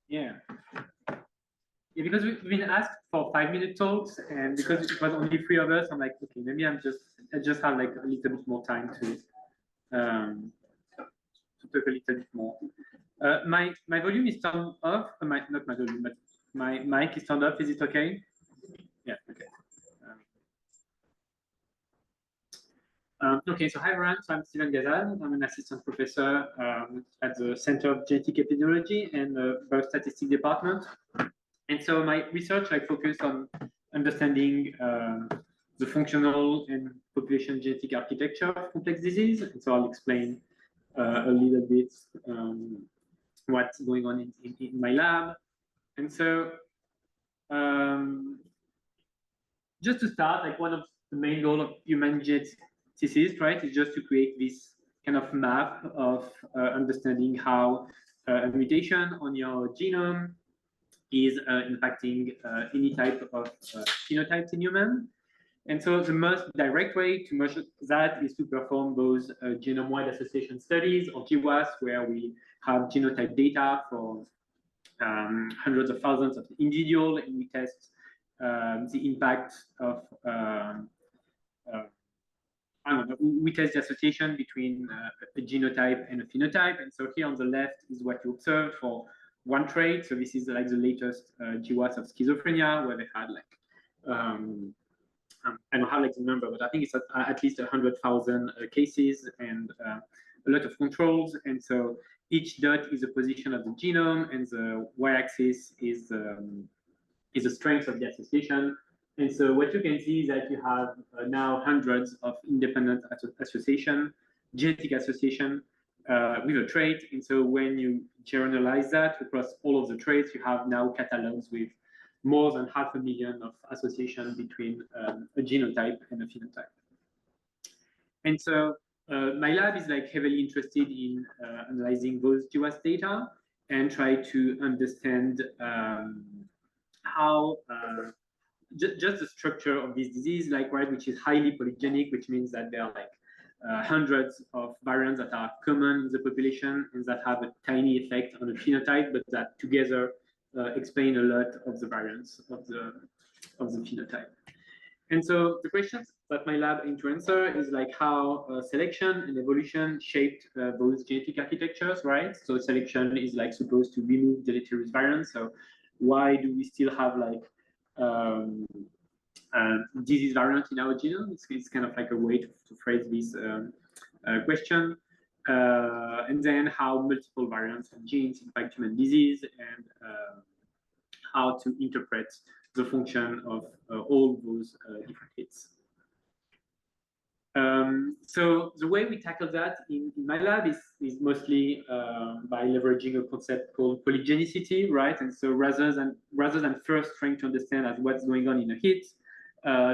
Yeah. Yeah, because we've been asked for 5-minute talks, and because it was only 3 of us, I'm like, okay, maybe I just have like a little bit more time to talk a little bit more. My volume is turned off. Not my volume, but my mic is turned off. Is it okay? Yeah. Okay. Okay, so hi everyone, so I'm Steven Gazal. I'm an assistant professor at the Center of Genetic Epidemiology and the Biostatistics department. And so my research focused on understanding the functional and population genetic architecture of complex disease. And so I'll explain a little bit what's going on in my lab. And so just to start, like one of the main goals of human geneticists, right, is just to create this kind of map of understanding how a mutation on your genome is impacting any type of phenotypes in human. And so the most direct way to measure that is to perform those genome-wide association studies, or GWAS, where we have genotype data for hundreds of thousands of individuals, and we test the impact of I don't know, we test the association between a genotype and a phenotype. And so here on the left is what you observed for one trait. So this is like the latest GWAS of schizophrenia, where they had like, I don't have like the number, but I think it's at least 100,000 cases and a lot of controls. And so each dot is a position of the genome, and the y-axis is the strength of the association. And so what you can see is that you have now hundreds of independent genetic association with a trait. And so when you generalize that across all of the traits, you have now catalogs with more than 500,000 of association between a genotype and a phenotype. And so my lab is like heavily interested in analyzing those GWAS data and try to understand how just the structure of this disease, like, right, which is highly polygenic, which means that there are like hundreds of variants that are common in the population and that have a tiny effect on the phenotype, but that together explain a lot of the variants of the phenotype. And so the questions that my lab aim to answer is like how selection and evolution shaped those genetic architectures, right? So selection is like supposed to remove deleterious variants. So why do we still have like disease variant in our genome? It's kind of like a way to phrase this question. And then how multiple variants of genes impact human disease, and how to interpret the function of all those different hits. So the way we tackle that in my lab is mostly by leveraging a concept called polygenicity, right? And so rather than first trying to understand what's going on in a hit,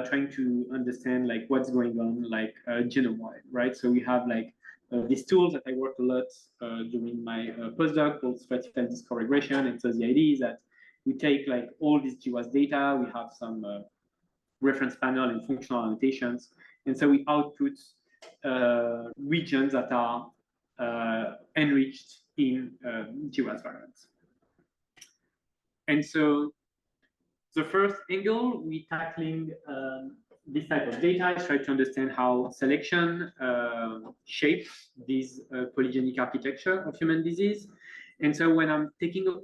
trying to understand like what's going on like genome-wide, right? So we have like these tools that I worked a lot during my postdoc called stratified discord regression. And so the idea is that we take like all this GWAS data, we have some reference panel and functional annotations, and so we output regions that are enriched in GWAS variants. And so the first angle we tackling this type of data is try to understand how selection shapes this polygenic architecture of human disease. And so when I'm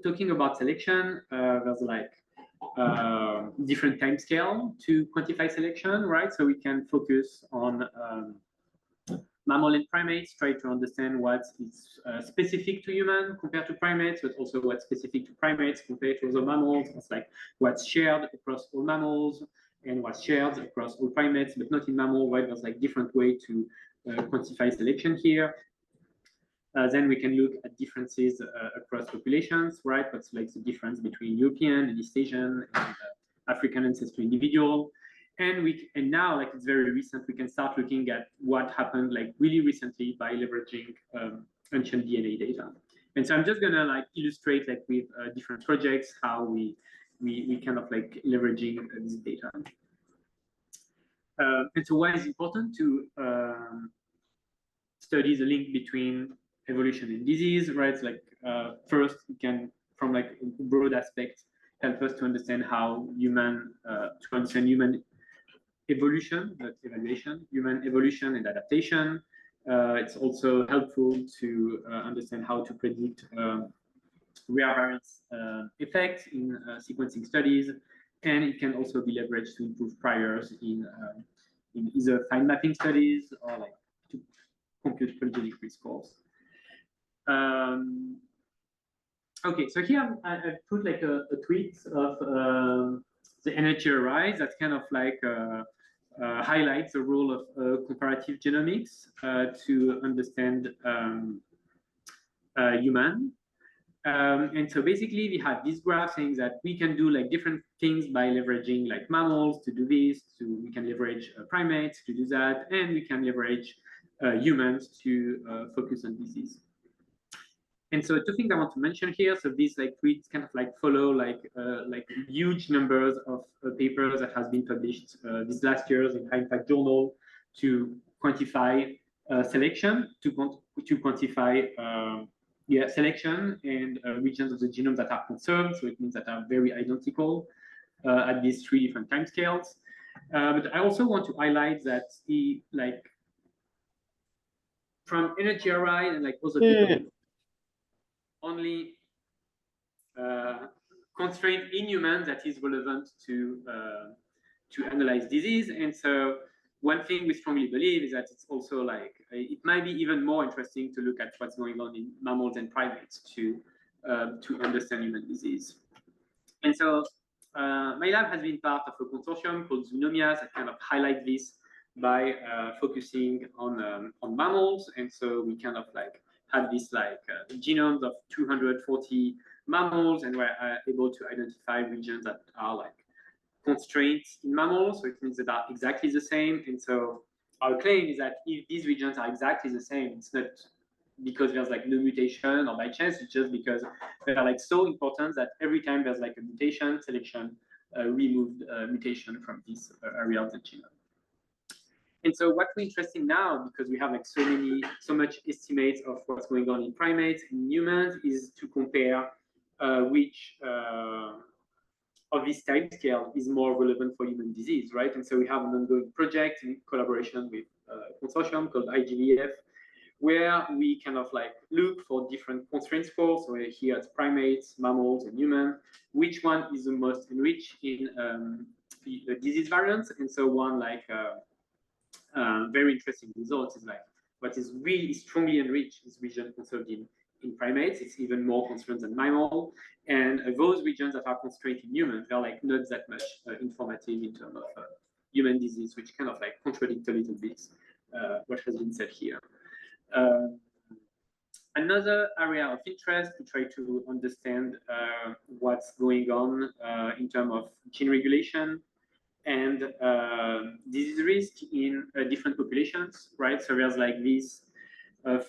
talking about selection, there's like different time scale to quantify selection, right? So we can focus on mammal and primates, try to understand what is specific to human compared to primates, but also what's specific to primates compared to other mammals. It's like what's shared across all mammals and what's shared across all primates, but not in mammal, right? There's like different way to quantify selection here. Then we can look at differences across populations, right? What's like the difference between European and East Asian and African ancestry individual. And now, like it's very recent, we can start looking at what happened like really recently by leveraging ancient DNA data. And so I'm just gonna like illustrate like with different projects how we kind of like leveraging this data. And so why is it important to study the link between evolution and disease, right? So like first, it can, from like a broad aspect, help us to understand how human evolution, not evaluation, human evolution and adaptation. It's also helpful to understand how to predict rare variants effect in sequencing studies, and it can also be leveraged to improve priors in either fine mapping studies or like to compute polygenic risk scores. Okay, so here I put like a tweet of the NHGRI that kind of like highlights the role of comparative genomics to understand human. And so basically we have this graph saying that we can do like different things by leveraging like mammals to do this, we can leverage primates to do that, and we can leverage humans to focus on disease. And so two things I want to mention here. So these like tweets kind of like follow like huge numbers of papers that has been published these last years in High Impact Journal to quantify selection, to quantify selection and regions of the genome that are conserved. So it means that are very identical at these three different timescales. But I also want to highlight that the like from NHGRI and like other people, only constraint in humans that is relevant to analyze disease. And so one thing we strongly believe is that it's also like it might be even more interesting to look at what's going on in mammals and primates to understand human disease. And so my lab has been part of a consortium called Zoonomias that kind of highlight this by focusing on mammals. And so we kind of like had this like genomes of 240 mammals, and we're able to identify regions that are like constraints in mammals, so it means that are exactly the same. And so our claim is that if these regions are exactly the same, it's not because there's like no mutation or by chance, it's just because they are like so important that every time there's like a mutation, selection removed mutation from this area of the genome. And so what's interesting now, because we have like so much estimates of what's going on in primates and humans, is to compare which of this time scale is more relevant for human disease, right? And so we have an ongoing project in collaboration with a consortium called IGVF, where we kind of like look for different constraint scores. So here it's primates, mammals, and human. Which one is the most enriched in the disease variants? And so one like very interesting result is like what is really strongly enriched is region conserved in primates. It's even more constrained than mammal, and those regions that are constrained in humans, they're like not that much informative in terms of human disease, which kind of like contradicts a little bit what has been said here. Another area of interest to try to understand what's going on in terms of gene regulation and disease risk in different populations, right? So there's like this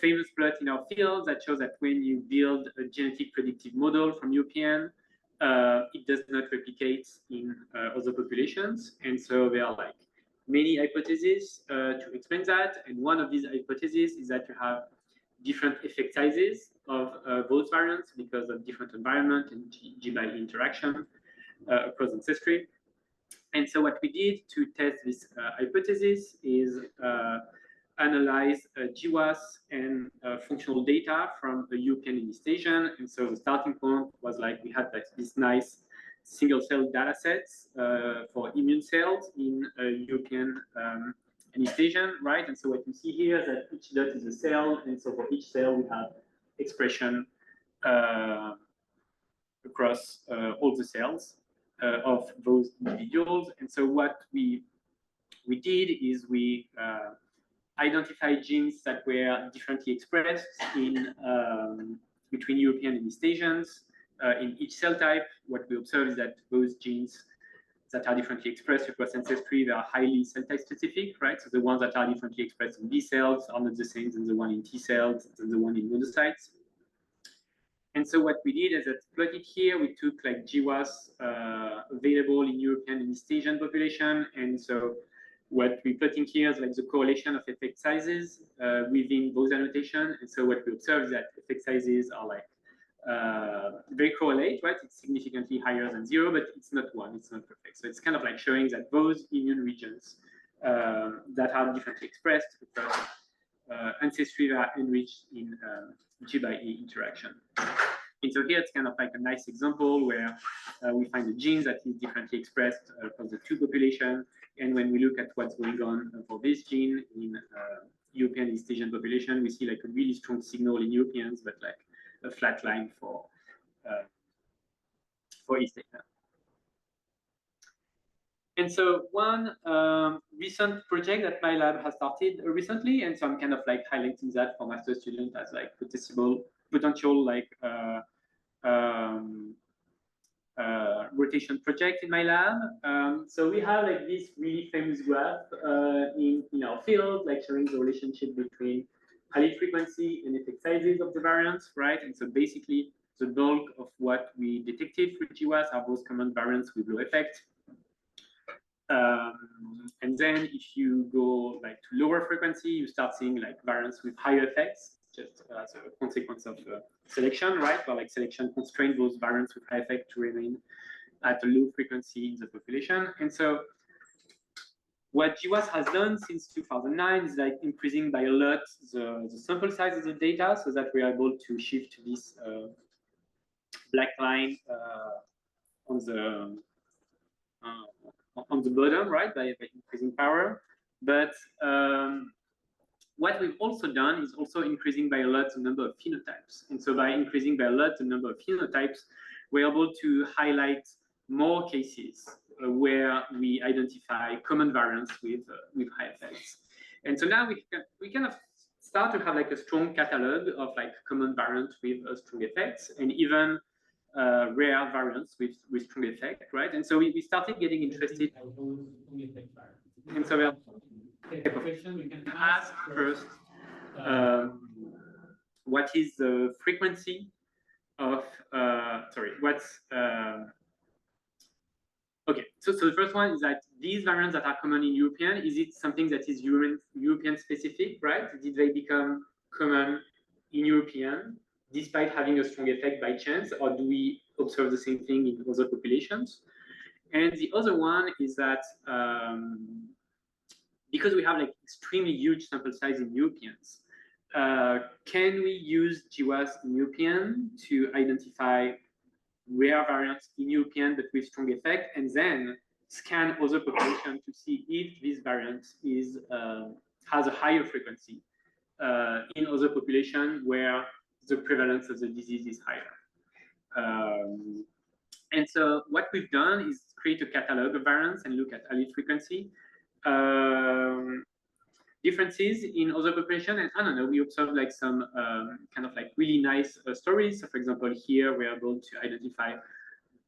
famous plot in our field that shows that when you build a genetic predictive model from European, it does not replicate in other populations. And so there are like many hypotheses to explain that. And one of these hypotheses is that you have different effect sizes of those variants because of different environment and G-by interaction across ancestry. And so what we did to test this hypothesis is analyze GWAS and functional data from the European and East Asian. And so the starting point was like we had this nice single cell data sets for immune cells in European and East Asian, right? And so what you see here is that each dot is a cell. And so for each cell, we have expression across all the cells of those individuals. And so what we did is we identified genes that were differently expressed in between European and East Asians in each cell type. What we observed is that those genes that are differently expressed across ancestry, they are highly cell type specific, right? So the ones that are differently expressed in B cells are not the same as the one in T cells, than the one in monocytes. And so what we did is that plotted here, we took like GWAS available in European and East Asian population. And so what we're plotting here is like the correlation of effect sizes within those annotation. And so what we observe is that effect sizes are like very correlate, right? It's significantly higher than 0, but it's not 1, it's not perfect. So it's kind of like showing that those immune regions that are differently expressed because ancestry are enriched in G by E interaction. And so here it's kind of like a nice example where we find a gene that is differently expressed across the two populations. And when we look at what's going on for this gene in European East Asian population, we see like a really strong signal in Europeans, but like a flat line for East Asia. And so one recent project that my lab has started recently, and so I'm kind of like highlighting that for master students as like potential like rotation project in my lab. So we have like this really famous graph in our field, like showing the relationship between allele frequency and effect sizes of the variants, right? And so basically the bulk of what we detected for GWAS are those common variants with low effect. And then if you go like to lower frequency, you start seeing like variants with higher effects, just as a consequence of selection, right? Where like selection constrains those variants with high effect to remain at a low frequency in the population. And so what GWAS has done since 2009 is like increasing by a lot the sample size of the data so that we are able to shift to this black line on the bottom, right, by increasing power. But what we've also done is also increasing by a lot the number of phenotypes. And so by increasing by a lot the number of phenotypes, we're able to highlight more cases where we identify common variants with high effects. And so now we kind of start to have like a strong catalog of like common variants with strong effects, and even rare variants with strong effect, right? And so we started getting interested. And so we have a question we can ask first, what is the frequency of, okay, so the first one is that these variants that are common in European, is it something that is European specific, right? Did they become common in European despite having a strong effect by chance, or do we observe the same thing in other populations? And the other one is that because we have like extremely huge sample size in Europeans, can we use GWAS in European to identify rare variants in European but with strong effect, and then scan other populations to see if this variant has a higher frequency in other populations where the prevalence of the disease is higher. And so what we've done is create a catalog of variants and look at allele frequency differences in other populations. And I don't know, we observed like some kind of like really nice stories. So for example, here we're able to identify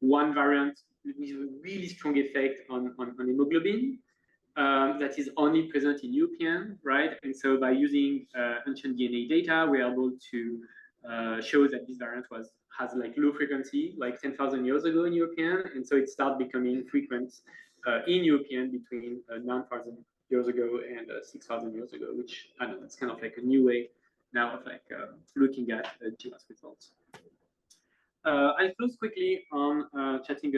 one variant with a really strong effect on hemoglobin that is only present in European, right? And so by using ancient DNA data, we're able to show that this variant has like low frequency, like 10,000 years ago in European, and so it started becoming frequent in European between 9,000 years ago and 6,000 years ago, which I don't know, it's kind of like a new way now of like looking at GWAS results. I'll close quickly on chatting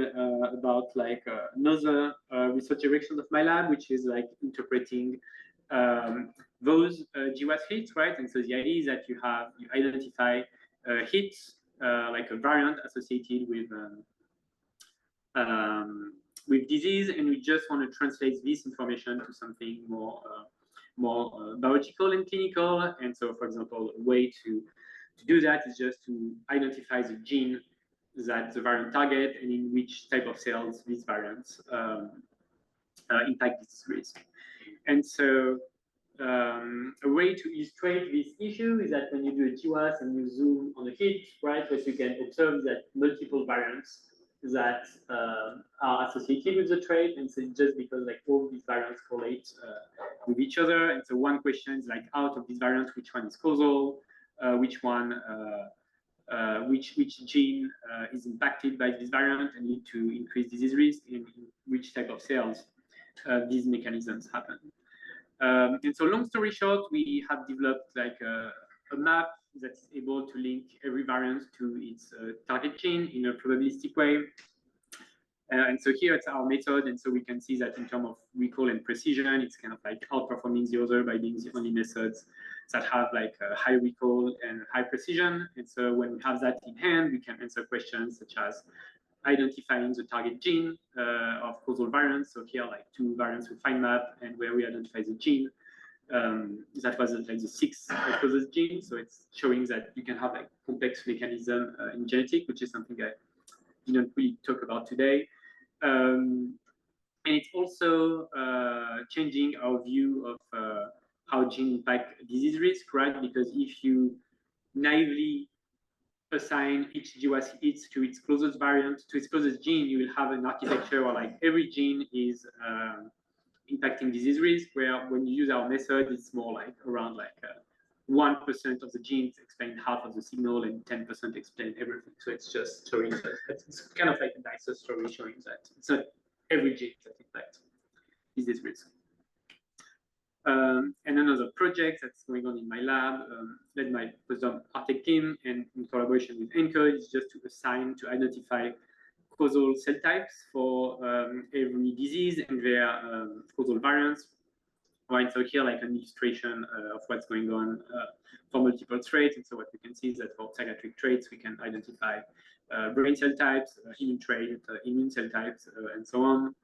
about like another research direction of my lab, which is like interpreting those GWAS hits, right? And so the idea is that you identify hits like a variant associated with disease, and we just want to translate this information to something more biological and clinical. And so, for example, a way to do that is just to identify the gene that the variant target and in which type of cells these variants impact disease risk. And so a way to illustrate this issue is that when you do a GWAS and you zoom on a hit, right, what you can observe that multiple variants that are associated with the trait, and so just because like all these variants correlate with each other. And so one question is like, out of these variants, which one is causal? Which gene is impacted by this variant and lead to increased disease risk in which type of cells? these mechanisms happen. And so long story short, we have developed like a map that's able to link every variant to its target gene in a probabilistic way. And so here it's our method, and so we can see that in terms of recall and precision, it's kind of like outperforming the other by being the only methods that have like a high recall and high precision. And so when we have that in hand, we can answer questions such as identifying the target gene of causal variants. So here, like 2 variants with fine map, and where we identify the gene. That was like the 6th closest gene. So it's showing that you can have like complex mechanism in genetic, which is something I didn't really talk about today. And it's also changing our view of how gene impact disease risk, right? Because if you naively assign each GWAS hit to its closest variant, to its closest gene, you will have an architecture where like every gene is impacting disease risk, where when you use our method, it's more like around like 1% of the genes explain half of the signal and 10% explain everything. So it's just showing that it's kind of like a nicer story showing that it's not every gene that impacts disease risk. And another project that's going on in my lab, led by postdoc Artec team and in collaboration with ENCODE, is just to identify causal cell types for every disease and their causal variants. Right, so here like an illustration of what's going on for multiple traits. And so what we can see is that for psychiatric traits, we can identify brain cell types, immune trait, immune cell types, and so on.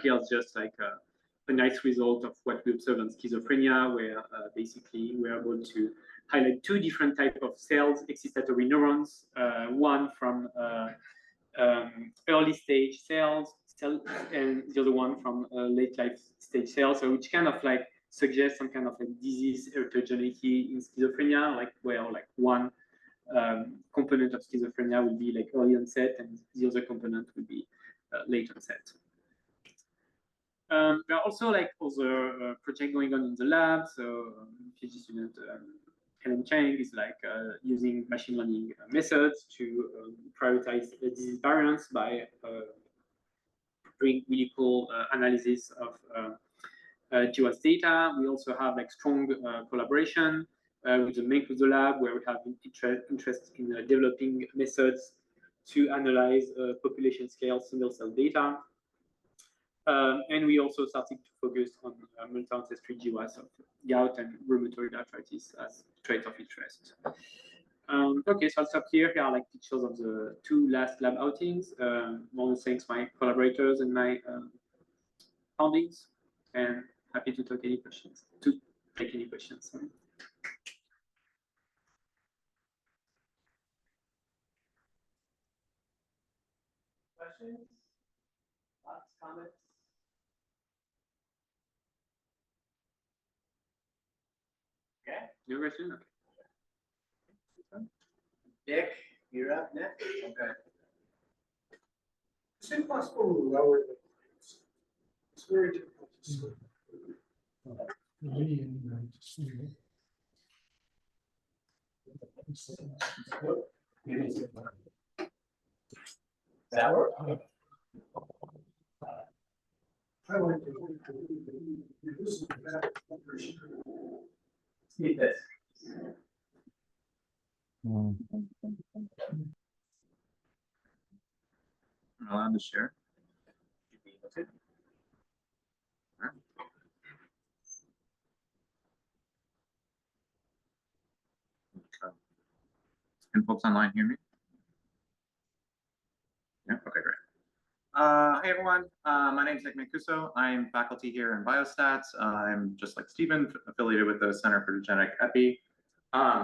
Here's just like a nice result of what we observe on schizophrenia, where basically we're able to highlight 2 different types of cells, excitatory neurons, one from early stage cells, and the other one from late life stage cells, so which kind of like suggests some kind of like disease heterogeneity in schizophrenia, like where like one component of schizophrenia will be like early onset and the other component will be late onset. There are also like other projects going on in the lab. So PhD student Helen Chang is like using machine learning methods to prioritize disease variants by doing really cool analysis of GWAS data. We also have like strong collaboration with the Mancuso lab, where we have interest in developing methods to analyze population scale single cell data. And we also started to focus on multi-ancestry GWAS of gout and rheumatoid arthritis as traits of interest. Okay, so I'll stop here. Here are like pictures of the 2 last lab outings. More thanks my collaborators and my foundings, and happy to take any questions. Sorry. Questions? Thoughts, comments? Okay. No question? Okay. Nick, you're up next. Okay. Is it possible to lower the points? It's very difficult to see. That work? I like to See this. Am I allowed to share? Can folks online hear me? Yeah, okay, great. Hey everyone, my name is Nick Mancuso. I'm faculty here in Biostats. I'm just like Stephen, affiliated with the Center for Genetic Epi.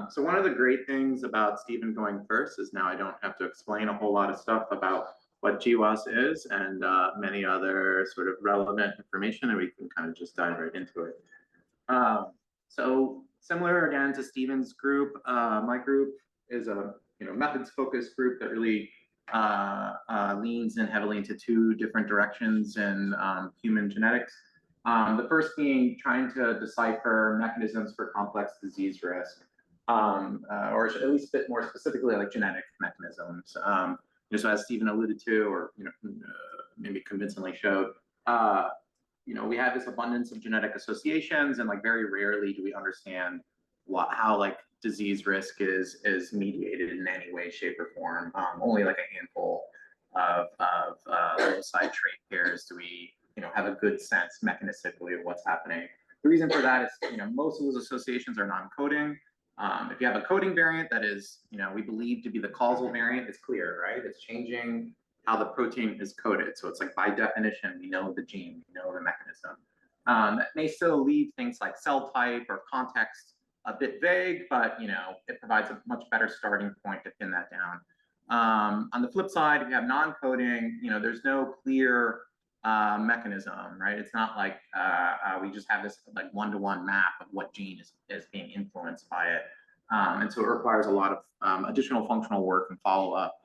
So one of the great things about Stephen going first is now I don't have to explain a whole lot of stuff about what GWAS is and many other sort of relevant information, and we can kind of just dive right into it. So similar again to Stephen's group, my group is a methods-focused group that really leans in heavily into 2 different directions in human genetics. The first being trying to decipher mechanisms for complex disease risk, or at least a bit more specifically like genetic mechanisms. So as Stephen alluded to, or maybe convincingly showed, we have this abundance of genetic associations, and like very rarely do we understand how like disease risk is mediated in any way, shape, or form. Only like a handful of loci trait pairs do we have a good sense mechanistically of what's happening. The reason for that is most of those associations are non-coding. If you have a coding variant that is we believe to be the causal variant, it's clear, right? It's changing how the protein is coded. So it's like by definition, we know the gene, we know the mechanism. That may still leave things like cell type or context a bit vague, but it provides a much better starting point to pin that down. On the flip side, if you have non-coding, there's no clear mechanism, right? It's not like we just have this like one-to-one map of what gene is being influenced by it. And so it requires a lot of additional functional work and follow-up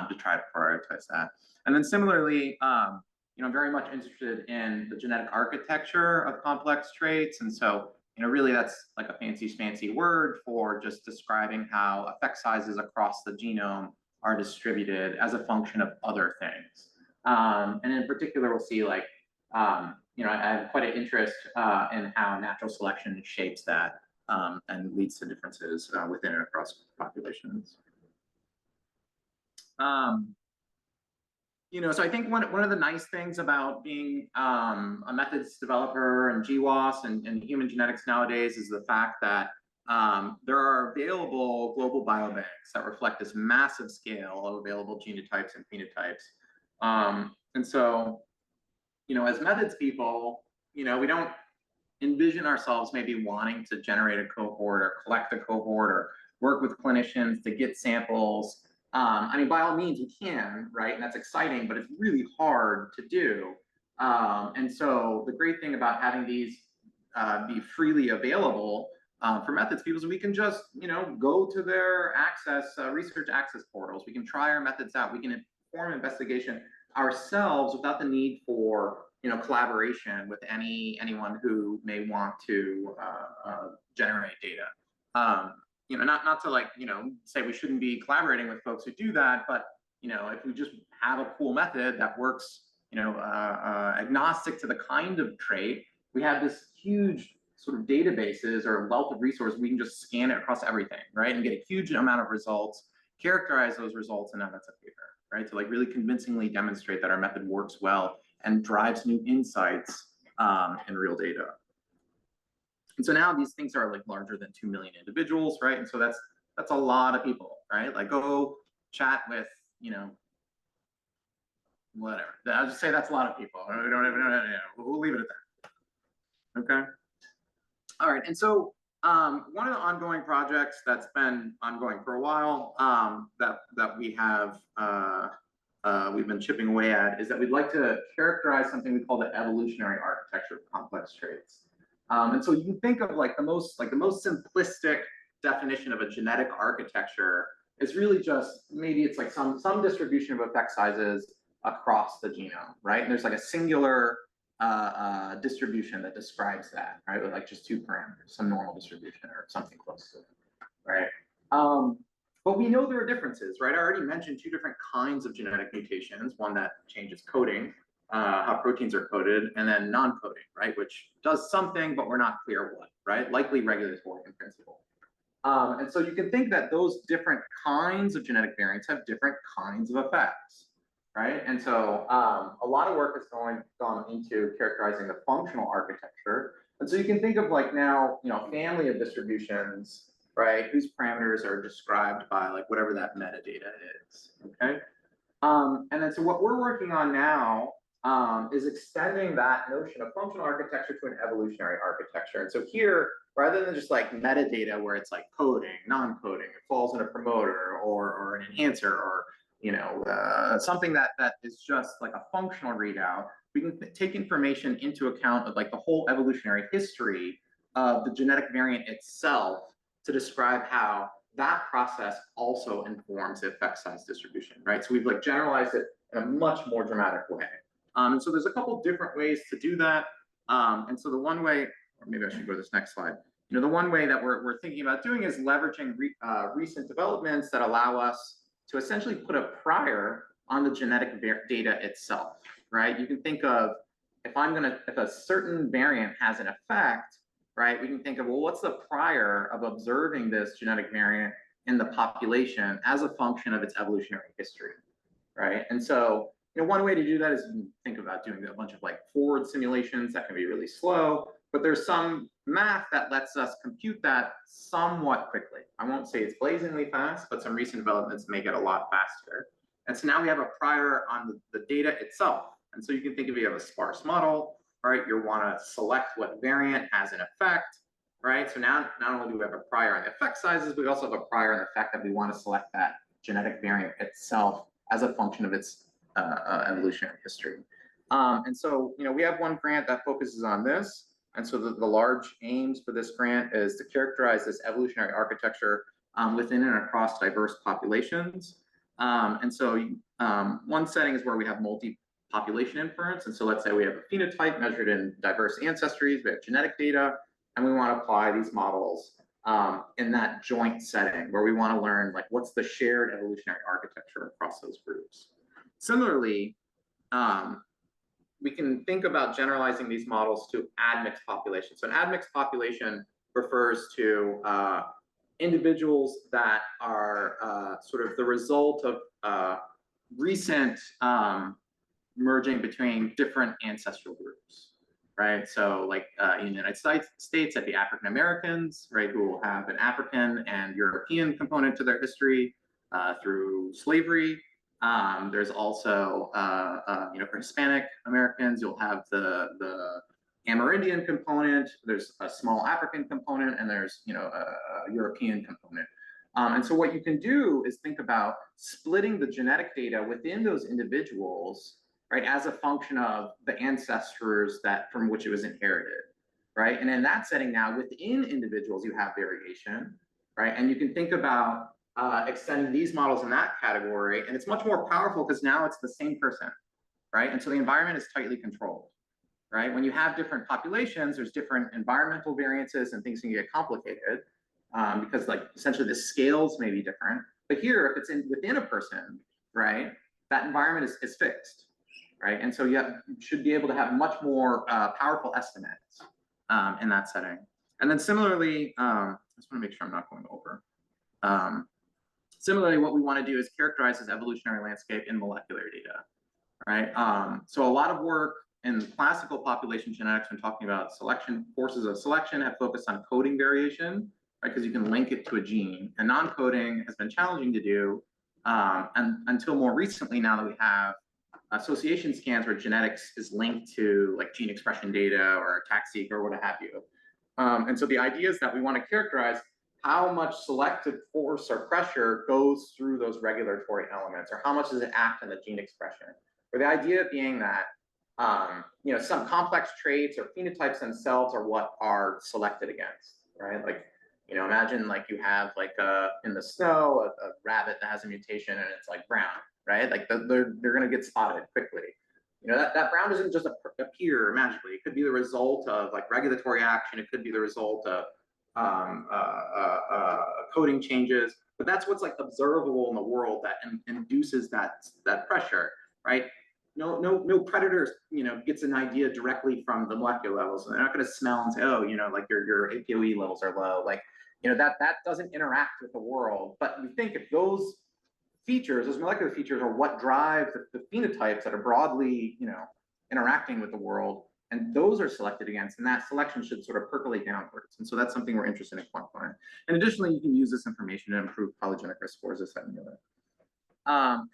to try to prioritize that. And then similarly, I'm very much interested in the genetic architecture of complex traits. And so, really that's like a fancy word for just describing how effect sizes across the genome are distributed as a function of other things. And in particular, we'll see like, I have quite an interest in how natural selection shapes that and leads to differences within and across populations. So I think one of the nice things about being a methods developer and GWAS and human genetics nowadays is the fact that there are available global biobanks that reflect this massive scale of available genotypes and phenotypes. And so, as methods people, we don't envision ourselves maybe wanting to generate a cohort or collect a cohort or work with clinicians to get samples. I mean, by all means, we can, right? And that's exciting, but it's really hard to do. And so the great thing about having these be freely available for methods people is we can just, go to their research access portals. We can try our methods out. We can inform investigation ourselves without the need for, collaboration with anyone who may want to generate data. Not to like, say we shouldn't be collaborating with folks who do that, but, if we just have a cool method that works, agnostic to the kind of trait, we have this huge sort of databases or wealth of resources. We can just scan it across everything, right? And get a huge amount of results, characterize those results, and now that's a paper, right? To like really convincingly demonstrate that our method works well and drives new insights in real data. And so now these things are like larger than 2 million individuals, right? And so that's a lot of people, right? Like go chat with, whatever. I'll just say that's a lot of people. We don't even know. We'll leave it at that. Okay. All right. And so one of the ongoing projects that's been ongoing for a while that we have we've been chipping away at is that we'd like to characterize something we call the evolutionary architecture of complex traits. And so you can think of like the most simplistic definition of a genetic architecture is really just maybe it's like some distribution of effect sizes across the genome, right? And there's like a singular distribution that describes that, right? With like just 2 parameters, some normal distribution or something close to it, right? But we know there are differences, right? I already mentioned 2 different kinds of genetic mutations, one that changes coding, how proteins are coded, and then non-coding, right? Which does something, but we're not clear what, right? Likely regulatory in principle. And so you can think that those different kinds of genetic variants have different kinds of effects, right? And so a lot of work has gone into characterizing the functional architecture. And so you can think of like now, family of distributions, right? Whose parameters are described by like whatever that metadata is, okay? And then so what we're working on now is extending that notion of functional architecture to an evolutionary architecture. And so here, rather than just like metadata where it's like coding, non-coding, it falls in a promoter or an enhancer or something that is just like a functional readout, we can take information into account of like the whole evolutionary history of the genetic variant itself to describe how that process also informs the effect size distribution, right? So we've like generalized it in a much more dramatic way. And so there's a couple different ways to do that. And so the one way, or maybe I should go to this next slide. The one way that we're thinking about doing is leveraging recent developments that allow us to essentially put a prior on the genetic data itself, right? You can think of if a certain variant has an effect, right, we can think of, well, what's the prior of observing this genetic variant in the population as a function of its evolutionary history, right? And so, one way to do that is you can think about doing a bunch of like forward simulations that can be really slow, but there's some math that lets us compute that somewhat quickly. I won't say it's blazingly fast, but some recent developments make it a lot faster. And so now we have a prior on the data itself. And so you can think of it as a sparse model, right? You want to select what variant has an effect, right? So now not only do we have a prior on the effect sizes, we also have a prior on the fact that we want to select that genetic variant itself as a function of its evolutionary history. And so, we have one grant that focuses on this. And so the large aims for this grant is to characterize this evolutionary architecture within and across diverse populations. And so one setting is where we have multi-population inference. And so let's say we have a phenotype measured in diverse ancestries, we have genetic data, and we want to apply these models in that joint setting where we want to learn like what's the shared evolutionary architecture across those groups. Similarly, we can think about generalizing these models to admixed populations. So an admixed population refers to individuals that are sort of the result of recent merging between different ancestral groups, right? So like in the United States, that'd be African Americans, right, who will have an African and European component to their history through slavery. There's also, for Hispanic Americans, you'll have the Amerindian component, there's a small African component, and there's, a European component. And so what you can do is think about splitting the genetic data within those individuals, right, as a function of the ancestors from which it was inherited, right? And in that setting now, within individuals, you have variation, right? And you can think about extending these models in that category, and it's much more powerful because now it's the same person, right? And so the environment is tightly controlled, right? When you have different populations, there's different environmental variances and things can get complicated because like essentially the scales may be different. But here, if it's within a person, right, that environment is fixed, right? And so you should be able to have much more powerful estimates in that setting. And then similarly, I just want to make sure I'm not going over. Similarly, what we want to do is characterize this evolutionary landscape in molecular data, right? So a lot of work in classical population genetics when talking about selection, forces of selection have focused on coding variation, right? Because you can link it to a gene. And non-coding has been challenging to do and until more recently now that we have association scans where genetics is linked to like gene expression data or TAC-seq or what have you. And so the idea is that we want to characterize how much selective force or pressure goes through those regulatory elements, or how much does it act on the gene expression? Or the idea being that, some complex traits or phenotypes themselves are what are selected against, right? Like, imagine like you have like in the snow, a rabbit that has a mutation and it's like brown, right? Like they're going to get spotted quickly. That brown doesn't just appear magically. It could be the result of like regulatory action. It could be the result of coding changes, but that's what's like observable in the world that induces that pressure, right? No predator, gets an idea directly from the molecular levels. So they're not going to smell and say, oh, like your APOE levels are low. Like, that doesn't interact with the world. But we think if those features, those molecular features, are what drive the phenotypes that are broadly, interacting with the world, and those are selected against, and that selection should sort of percolate downwards. And so that's something we're interested in quantifying. And additionally, you can use this information to improve polygenic risk scores, this, that, and the other.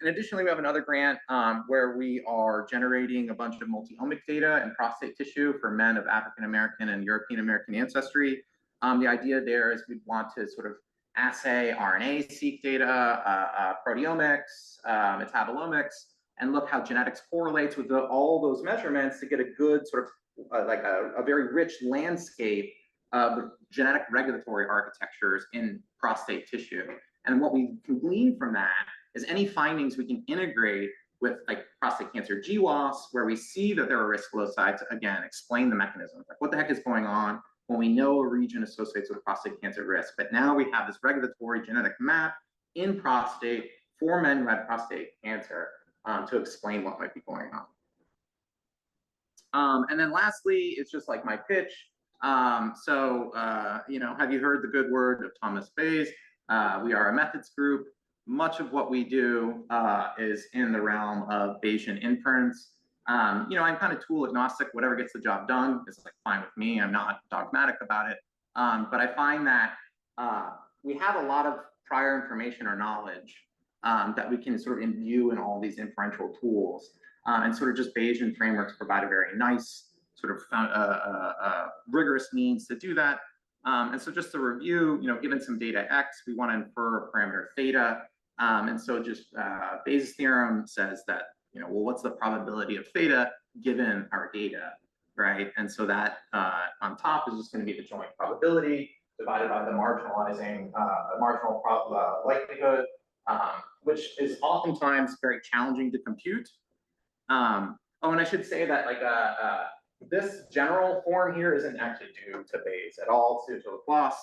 And additionally, we have another grant where we are generating a bunch of multi-omic data in prostate tissue for men of African American and European American ancestry. The idea there is we want to sort of assay RNA-seq data, proteomics, metabolomics, and look how genetics correlates with all those measurements to get a good sort of like a very rich landscape of genetic regulatory architectures in prostate tissue. And what we can glean from that is any findings we can integrate with like prostate cancer GWAS, where we see that there are risk loci to, again, explain the mechanisms. Like what the heck is going on when we know a region associates with prostate cancer risk. But now we have this regulatory genetic map in prostate for men who have prostate cancer to explain what might be going And then lastly, it's just like my pitch. You know, have you heard the good word of Thomas Bayes? We are a methods group. Much of what we do is in the realm of Bayesian inference. You know, I'm kind of tool agnostic. Whatever gets the job done is like fine with me. I'm not dogmatic about it. But I find that we have a lot of prior information or knowledge that we can sort of imbue in all these inferential tools. And sort of just Bayesian frameworks provide a very nice sort of rigorous means to do that. And so just to review, you know, given some data X, we want to infer a parameter theta. And so just Bayes' theorem says that, you know, well, what's the probability of theta given our data, right? And so that on top is just going to be the joint probability divided by the marginal likelihood, which is oftentimes very challenging to compute. Oh, and I should say that like this general form here isn't actually due to Bayes at all, it's due to Laplace.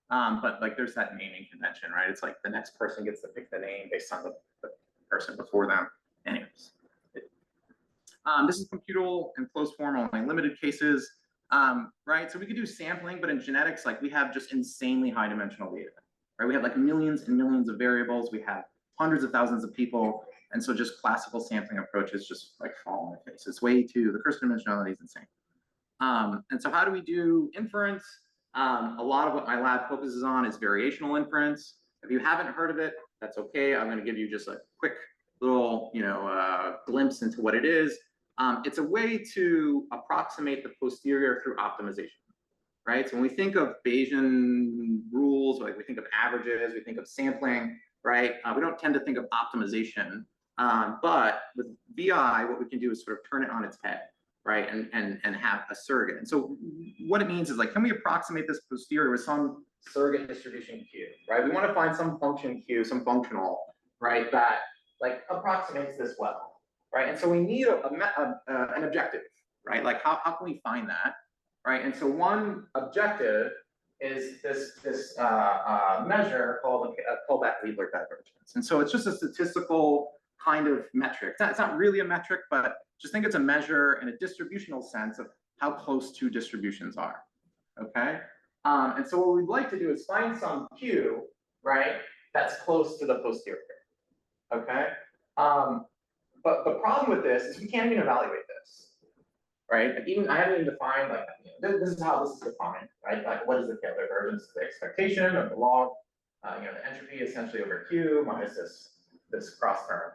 But like there's that naming convention, right? It's like the next person gets to pick the name based on the person before them. Anyways, this is computable in closed form only in limited cases, right? So we could do sampling, but in genetics, like we have just insanely high dimensional data, right? We have like millions and millions of variables. We have hundreds of thousands of people. And so just classical sampling approaches just like fall on the face. It's way too, the Kirsten dimensionality is insane. And so how do we do inference? A lot of what my lab focuses on is variational inference. If you haven't heard of it, that's okay. I'm going to give you just a quick little, you know, glimpse into what it is. It's a way to approximate the posterior through optimization, right? So when we think of Bayesian rules, like we think of averages, we think of sampling, right? We don't tend to think of optimization. But with VI, what we can do is sort of turn it on its head, right? And have a surrogate. And so what it means is like, can we approximate this posterior with some surrogate distribution Q, right? We want to find some function Q, some functional, right? That like approximates this well, right? And so we need an objective, right? Like how can we find that, right? And so one objective is this measure called Kullback-Leibler divergence. And so it's just a statistical kind of metric. It's not really a metric, but just think it's a measure in a distributional sense of how close two distributions are, okay? And so what we'd like to do is find some Q, right, that's close to the posterior, okay? But the problem with this is we can't even evaluate this, right? Like even I haven't even defined like, you know, this is how this is defined, right? Like what is the tail divergence? The expectation of the log, you know, the entropy essentially over Q minus this cross term.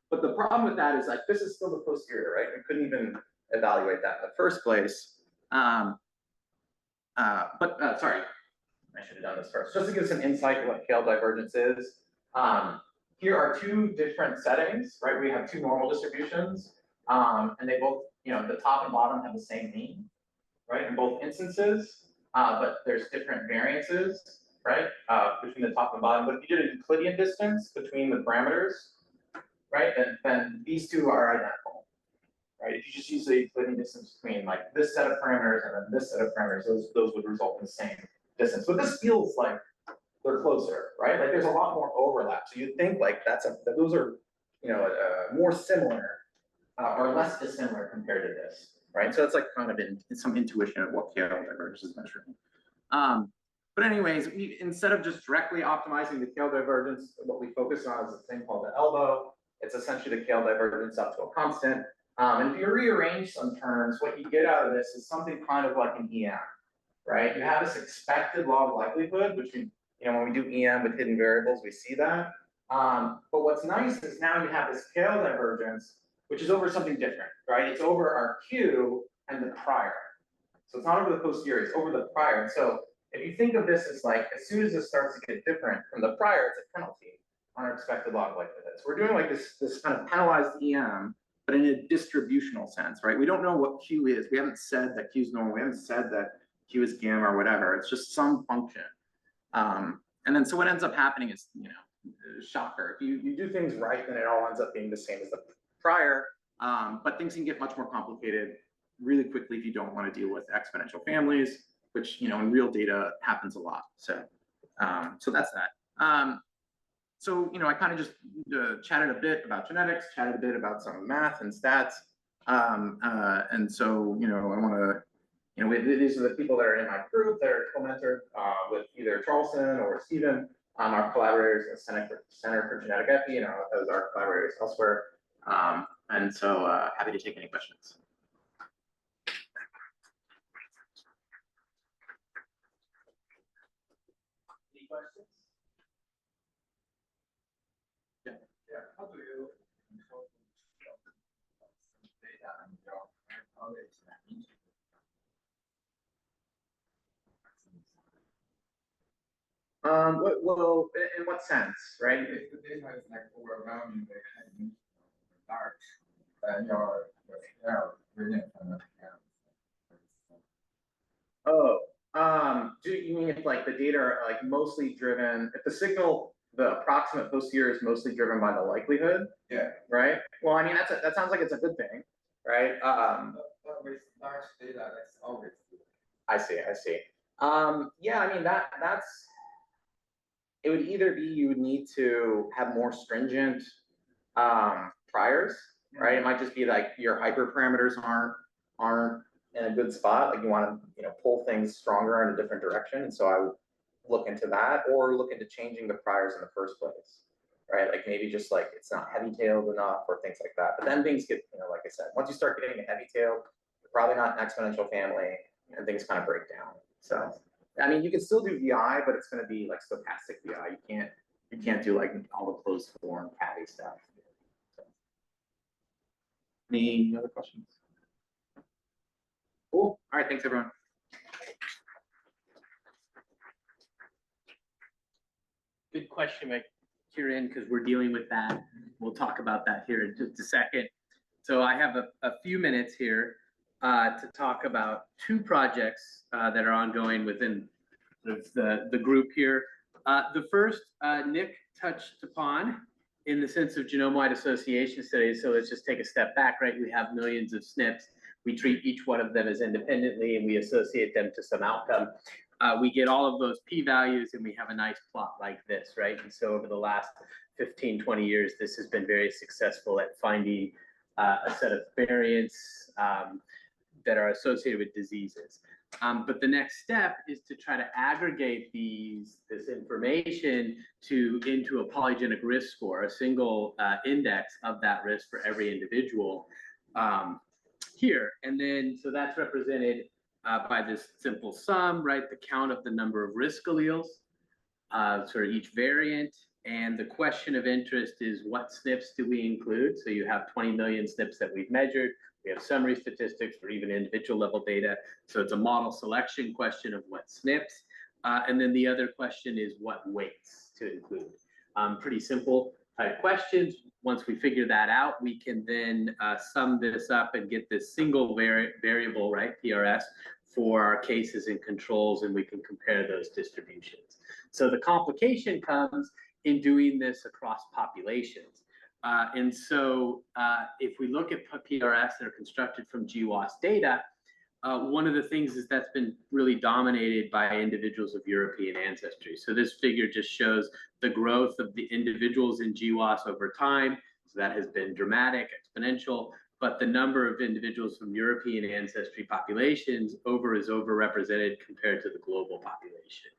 But the problem with that is like this is still the posterior, right? We couldn't even evaluate that in the first place. Sorry, I should have done this first. Just to give some insight to what tail divergence is. Here are two different settings, right? We have two normal distributions, and they both, you know, the top and bottom have the same mean, right? In both instances, but there's different variances, right? Between the top and bottom. But if you did a Euclidean distance between the parameters, right? Then these two are identical, right? If you just use the Euclidean distance between like this set of parameters and then this set of parameters, those would result in the same distance. But this feels like they're closer, right? Like there's a lot more overlap. So you'd think like those are, you know, more similar or less dissimilar compared to this, right? So it's like kind of some intuition of what tail divergence is measuring. But anyways, instead of just directly optimizing the tail divergence, what we focus on is a thing called the elbow. It's essentially the tail divergence up to a constant. And if you rearrange some terms, what you get out of this is something kind of like an EM, right? You have this expected log likelihood, which you know, when we do EM with hidden variables, we see that. But what's nice is now you have this tail divergence, which is over something different, right? It's over our Q and the prior. So it's not over the posterior, it's over the prior. And so if you think of this as like, as soon as this starts to get different from the prior, it's a penalty on our expected log likelihood. So we're doing like this kind of penalized EM, but in a distributional sense, right? We don't know what Q is. We haven't said that Q is normal. We haven't said that Q is gamma or whatever. It's just some function. And then so what ends up happening is, you know, shocker. If you do things right, then it all ends up being the same as the prior. But things can get much more complicated really quickly if you don't want to deal with exponential families, which, you know, in real data happens a lot. So, so that's that. So, you know, I kind of just chatted a bit about genetics, chatted a bit about some math and stats. And so, you know, I want to, you know, these are the people that are in my group that are co-mentored with either Charleston or Stephen, our collaborators at Center for Genetic Epi, you know, as our collaborators elsewhere. And so happy to take any questions. Any questions? Yeah, how do you control data and your knowledge and interest? Well, in what sense, right? If the data is like overwhelmingly large, then your scale really cannot count. Oh, do you mean if like the data are like mostly driven, if the signal, the approximate posterior is mostly driven by the likelihood, Yeah. right? Well, I mean, that sounds like it's a good thing, right? But with large data, that's always good. I see. Yeah, I mean, that's, it would either be you would need to have more stringent priors, right? It might just be like your hyperparameters aren't in a good spot. Like you want to, you know, pull things stronger in a different direction. And so I would look into that, or look into changing the priors in the first place, right? Like maybe just like it's not heavy-tailed enough or things like that. But then things get, you know, like I said, once you start getting a heavy-tailed, you're probably not an exponential family, and things kind of break down. So, I mean, you can still do VI, but it's going to be like stochastic VI. You can't do like all the closed form CAVI stuff. So. Any other questions? Cool. All right. Thanks, everyone. Good question, Mike. Here in, because we're dealing with that. We'll talk about that here in just a second. So I have a few minutes here to talk about two projects that are ongoing within the group here. The first, Nick touched upon in the sense of genome-wide association studies. So let's just take a step back, right? We have millions of SNPs. We treat each one of them as independently, and we associate them to some outcome. We get all of those p-values, and we have a nice plot like this, right? And so over the last 15, 20 years, this has been very successful at finding a set of variants that are associated with diseases. But the next step is to try to aggregate this information into a polygenic risk score, a single index of that risk for every individual here. And then, so that's represented by this simple sum, right? The count of the number of risk alleles, sort of each variant. And the question of interest is, what SNPs do we include? So you have 20 million SNPs that we've measured. We have summary statistics for even individual level data. So it's a model selection question of what SNPs. And then the other question is what weights to include. Pretty simple type questions. Once we figure that out, we can then sum this up and get this single variable, right, PRS, for our cases and controls, and we can compare those distributions. So the complication comes in doing this across populations. And so if we look at PRS that are constructed from GWAS data, one of the things is that's been really dominated by individuals of European ancestry. So this figure just shows the growth of the individuals in GWAS over time. So that has been dramatic, exponential, but the number of individuals from European ancestry populations is overrepresented compared to the global population.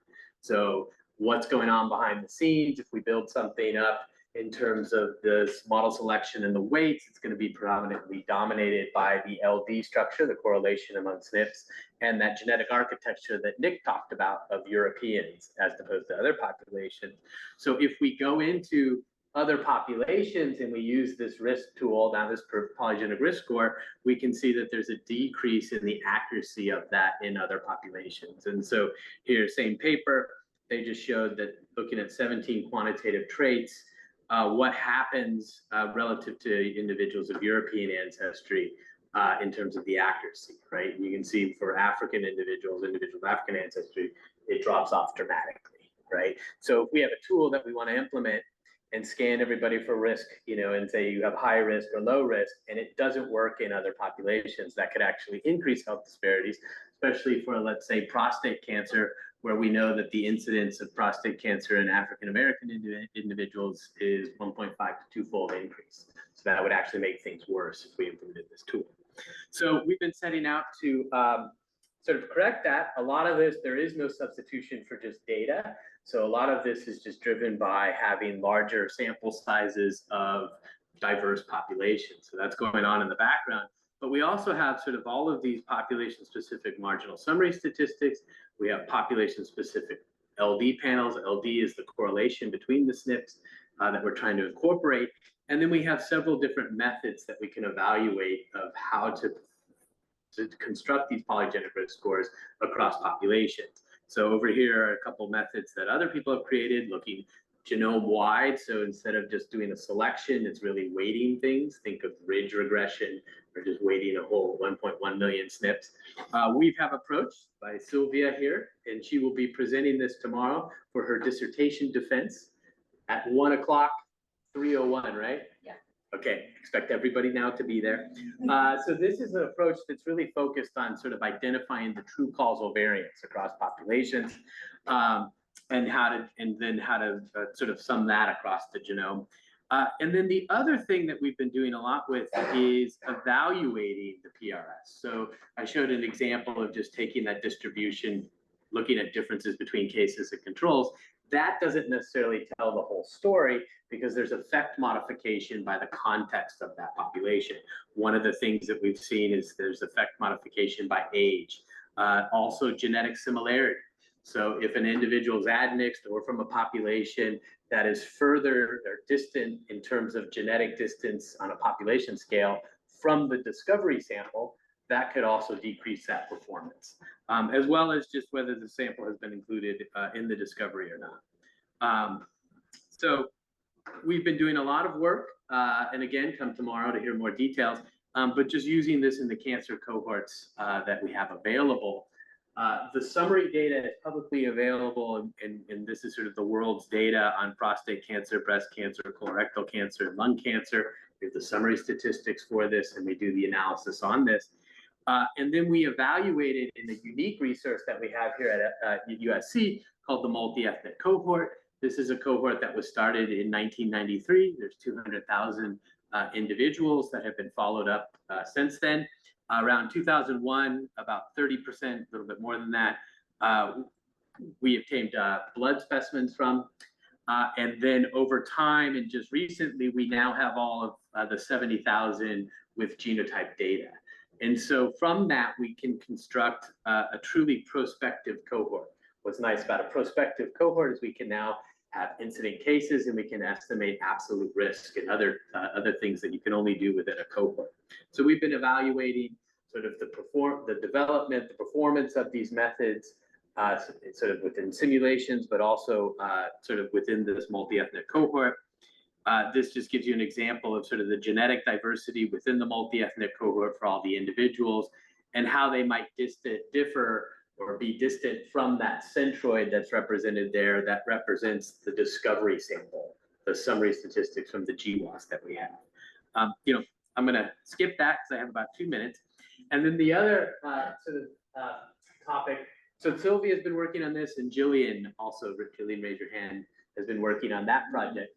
So what's going on behind the scenes? If we build something up in terms of this model selection and the weights, it's going to be predominantly dominated by the LD structure, the correlation among SNPs, and that genetic architecture that Nick talked about of Europeans as opposed to other populations. So if we go into other populations and we use this risk tool, now this polygenic risk score, we can see that there's a decrease in the accuracy of that in other populations. And so here, same paper, they just showed that looking at 17 quantitative traits, what happens relative to individuals of European ancestry in terms of the accuracy, right? And you can see for African individuals of African ancestry, it drops off dramatically, right? So if we have a tool that we want to implement and scan everybody for risk, you know, and say you have high risk or low risk, and it doesn't work in other populations, that could actually increase health disparities, especially for, let's say, prostate cancer, where we know that the incidence of prostate cancer in African-American individuals is 1.5 to 2-fold increase. So that would actually make things worse if we implemented this tool. So we've been setting out to sort of correct that. A lot of this, there is no substitution for just data. So a lot of this is just driven by having larger sample sizes of diverse populations. So that's going on in the background. But we also have sort of all of these population-specific marginal summary statistics. We have population-specific LD panels. LD is the correlation between the SNPs that we're trying to incorporate. And then we have several different methods that we can evaluate of how to construct these polygenic risk scores across populations. So over here are a couple methods that other people have created, looking genome-wide. So instead of just doing a selection, it's really weighting things. Think of ridge regression, or just weighting a whole 1.1 million SNPs. We have approached by Sylvia here, and she will be presenting this tomorrow for her dissertation defense at 1 o'clock, 3:01, right? Yeah. Okay, expect everybody now to be there. So this is an approach that's really focused on sort of identifying the true causal variance across populations, and then how to sort of sum that across the genome. And then the other thing that we've been doing a lot with is evaluating the PRS. So I showed an example of just taking that distribution, looking at differences between cases and controls. That doesn't necessarily tell the whole story, because there's effect modification by the context of that population. One of the things that we've seen is there's effect modification by age, also genetic similarity. So if an individual is admixed or from a population that is further or distant in terms of genetic distance on a population scale from the discovery sample, that could also decrease that performance, as well as just whether the sample has been included in the discovery or not. So we've been doing a lot of work, and again, come tomorrow to hear more details, but just using this in the cancer cohorts that we have available. The summary data is publicly available, and this is sort of the world's data on prostate cancer, breast cancer, colorectal cancer, and lung cancer. We have the summary statistics for this, and we do the analysis on this. And then we evaluated in a unique research that we have here at USC called the multi-ethnic cohort. This is a cohort that was started in 1993. There's 200,000 individuals that have been followed up since then. Around 2001, about 30%, a little bit more than that, we obtained blood specimens from. And then over time, and just recently, we now have all of the 70,000 with genotype data. And so from that, we can construct a truly prospective cohort. What's nice about a prospective cohort is we can now have incident cases, and we can estimate absolute risk and other things that you can only do within a cohort. So we've been evaluating sort of the development, the performance of these methods, sort of within simulations, but also sort of within this multi-ethnic cohort. This just gives you an example of sort of the genetic diversity within the multi-ethnic cohort for all the individuals, and how they might differ or be distant from that centroid that's represented there, that represents the discovery sample, the summary statistics from the GWAS that we have. I'm gonna skip that because I have about 2 minutes. And then the other topic, so Sylvia's been working on this, and Jillian also, Jillian, raise your hand, has been working on that project.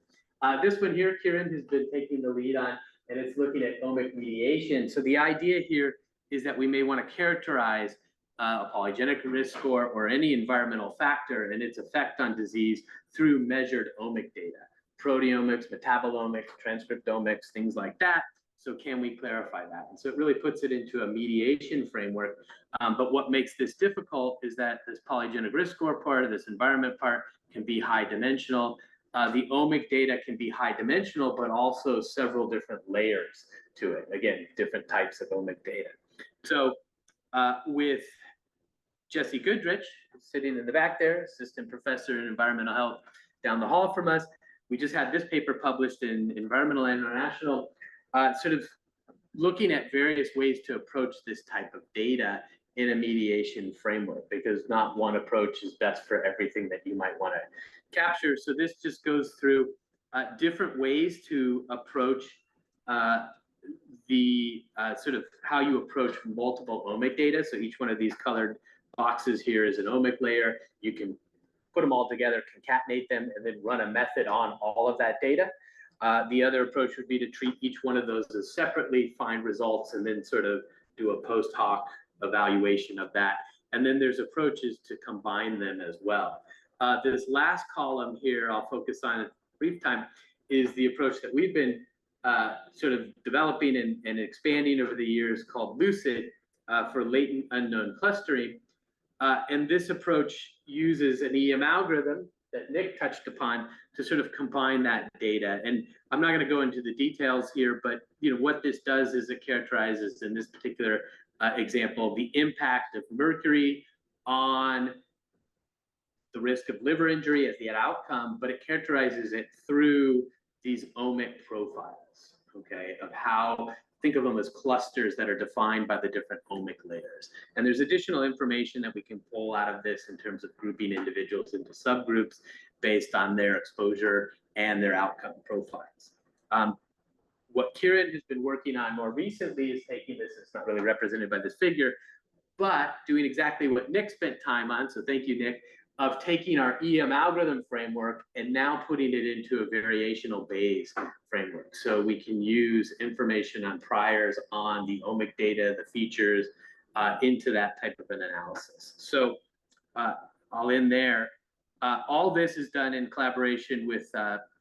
This one here, Kieran has been taking the lead on, and it's looking at omic mediation. So the idea here is that we may want to characterize a polygenic risk score or any environmental factor and its effect on disease through measured omic data, proteomics, metabolomics, transcriptomics, things like that. So can we clarify that? And so it really puts it into a mediation framework. But what makes this difficult is that this polygenic risk score part of this environment part can be high dimensional. The omic data can be high dimensional, but also several different layers to it. Again, different types of omic data. So with Jesse Goodrich, sitting in the back there, assistant professor in environmental health down the hall from us, we just had this paper published in Environmental International, sort of looking at various ways to approach this type of data in a mediation framework, because not one approach is best for everything that you might want to capture. So this just goes through different ways to approach the sort of how you approach multiple omic data. So each one of these colored boxes here is an omic layer. You can put them all together, concatenate them, and then run a method on all of that data. The other approach would be to treat each one of those as separately, find results, and then sort of do a post hoc evaluation of that. And then there's approaches to combine them as well. This last column here, I'll focus on a brief time, is the approach that we've been sort of developing and expanding over the years called LUCID for latent unknown clustering. And this approach uses an EM algorithm that Nick touched upon to sort of combine that data. And I'm not going to go into the details here, but what this does is it characterizes, in this particular example, the impact of mercury on the risk of liver injury as the outcome, but it characterizes it through these omic profiles, okay, of how, think of them as clusters that are defined by the different omic layers. And there's additional information that we can pull out of this in terms of grouping individuals into subgroups based on their exposure and their outcome profiles. What Kieran has been working on more recently is taking this, it's not really represented by this figure, but doing exactly what Nick spent time on, so thank you, Nick, of taking our EM algorithm framework and now putting it into a variational Bayes framework. So we can use information on priors on the omic data, the features, into that type of an analysis. So I'll end there. All this is done in collaboration with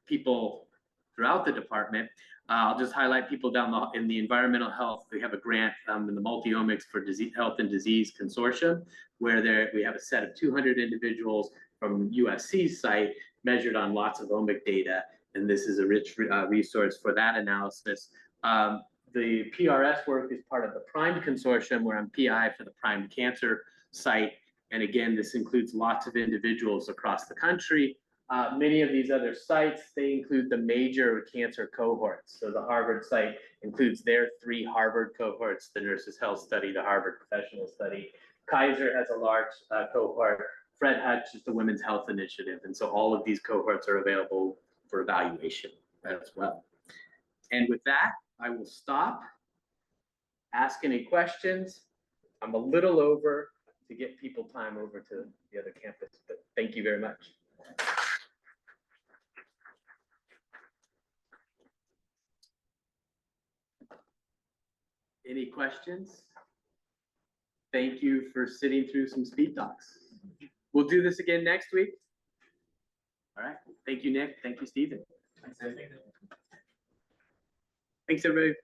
people throughout the department. I'll just highlight people down in the environmental health. We have a grant in the Multi-Omics for Health and Disease Consortium, where we have a set of 200 individuals from USC's site measured on lots of omic data. And this is a rich resource for that analysis. The PRS work is part of the PRIME Consortium, where I'm PI for the PRIME Cancer site. And again, this includes lots of individuals across the country. Many of these other sites, they include the major cancer cohorts. So the Harvard site includes their 3 Harvard cohorts, the Nurses Health Study, the Harvard Professional Study. Kaiser has a large cohort. Fred Hutch is the Women's Health Initiative. And so all of these cohorts are available for evaluation as well. And with that, I will stop, ask any questions. I'm a little over to get people time over to the other campus, but thank you very much. Any questions? Thank you for sitting through some speed talks. We'll do this again next week. All right. Thank you, Nick. Thank you, Stephen. Thanks, everybody.